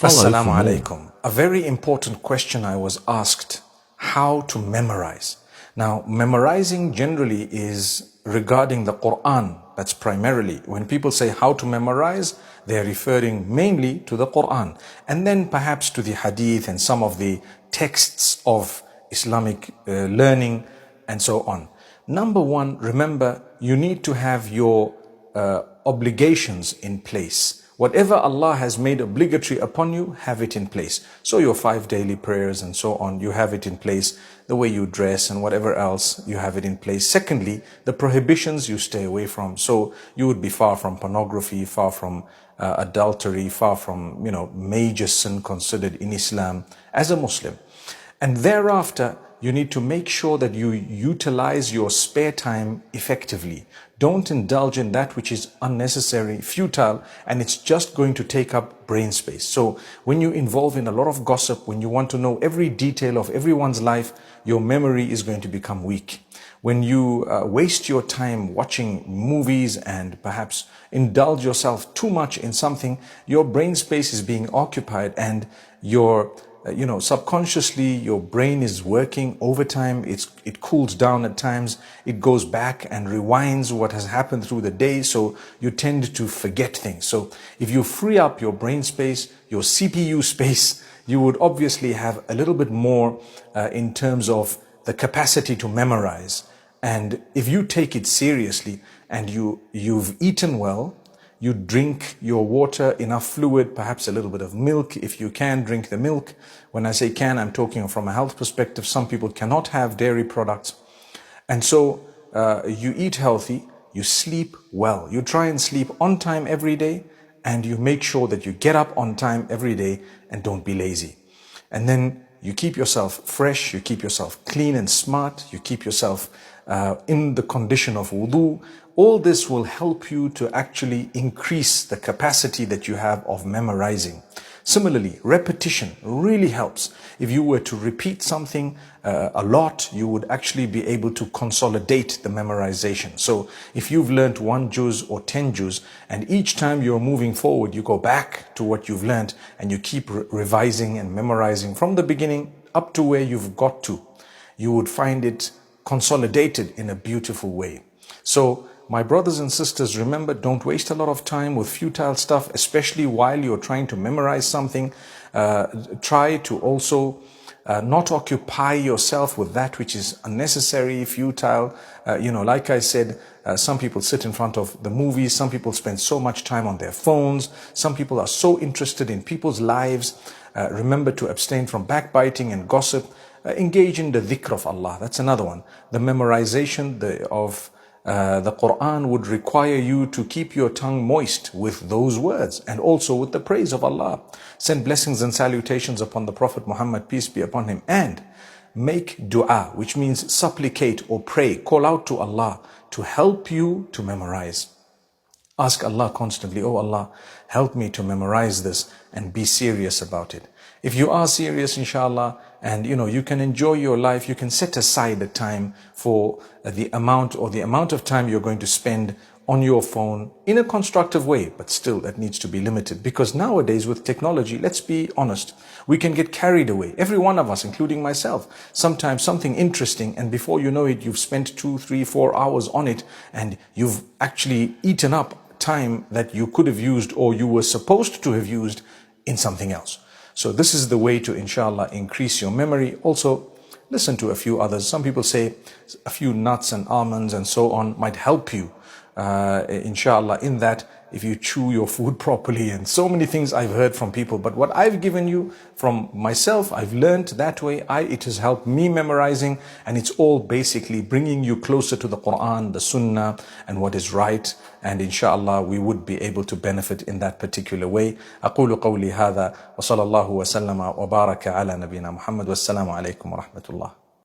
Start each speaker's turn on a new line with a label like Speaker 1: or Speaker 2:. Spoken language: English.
Speaker 1: Assalamu alaikum. A very important question I was asked: how to memorize? Now, memorizing generally is regarding the Qur'an. That's primarily. When people say how to memorize, they're referring mainly to the Qur'an, and then perhaps to the hadith and some of the texts of Islamic learning and so on. Number one, remember, you need to have your obligations in place. Whatever Allah has made obligatory upon you, have it in place. So your 5 daily prayers and so on, you have it in place. The way you dress and whatever else, you have it in place. Secondly, the prohibitions you stay away from. So you would be far from pornography, far from adultery, far from, major sin considered in Islam as a Muslim. And thereafter, you need to make sure that you utilize your spare time effectively. Don't indulge in that which is unnecessary, futile, and it's just going to take up brain space. So when you involve in a lot of gossip, when you want to know every detail of everyone's life, your memory is going to become weak. When you waste your time watching movies and perhaps indulge yourself too much in something, your brain space is being occupied and your subconsciously your brain is working overtime. It cools down at times. It goes back and rewinds what has happened through the day. So you tend to forget things. So if you free up your brain space, your CPU space, you would obviously have a little bit more in terms of the capacity to memorize. And if you take it seriously and you've eaten well, you drink your water, enough fluid, perhaps a little bit of milk. If you can, drink the milk. When I say can, I'm talking from a health perspective. Some people cannot have dairy products. And so you eat healthy, you sleep well. You try and sleep on time every day, and you make sure that you get up on time every day and don't be lazy. And then you keep yourself fresh, you keep yourself clean and smart, you keep yourself in the condition of wudu. All this will help you to actually increase the capacity that you have of memorizing. Similarly, repetition really helps. If you were to repeat something a lot, you would actually be able to consolidate the memorization. So if you've learned 1 juz or 10 juz, and each time you're moving forward, you go back to what you've learned and you keep revising and memorizing from the beginning up to where you've got to, you would find it consolidated in a beautiful way. So my brothers and sisters, remember, don't waste a lot of time with futile stuff, especially while you're trying to memorize something. Try to also not occupy yourself with that which is unnecessary, futile. Like I said, some people sit in front of the movies. Some people spend so much time on their phones. Some people are so interested in people's lives. Remember to abstain from backbiting and gossip. Engage in the dhikr of Allah. That's another one. The memorization of the Qur'an would require you to keep your tongue moist with those words and also with the praise of Allah. Send blessings and salutations upon the Prophet Muhammad, peace be upon him, and make dua, which means supplicate or pray, call out to Allah to help you to memorize. Ask Allah constantly, oh Allah, help me to memorize this, and be serious about it. If you are serious, inshallah, and you can enjoy your life, you can set aside the time for the amount of time you're going to spend on your phone in a constructive way, but still that needs to be limited, because nowadays with technology, let's be honest, we can get carried away. Every one of us, including myself, sometimes something interesting, and before you know it, you've spent 2, 3, 4 hours on it, and you've actually eaten up time that you could have used or you were supposed to have used in something else. So this is the way to, inshallah, increase your memory. Also, listen to a few others. Some people say a few nuts and almonds and so on might help you, inshallah, in that if you chew your food properly, and so many things I've heard from people. But what I've given you from myself, I've learned that way. It has helped me memorizing, and it's all basically bringing you closer to the Qur'an, the Sunnah, and what is right. And inshallah, we would be able to benefit in that particular way. أقول قولي هذا وصلى الله وسلم وبارك على نبينا محمد والسلام عليكم ورحمة الله.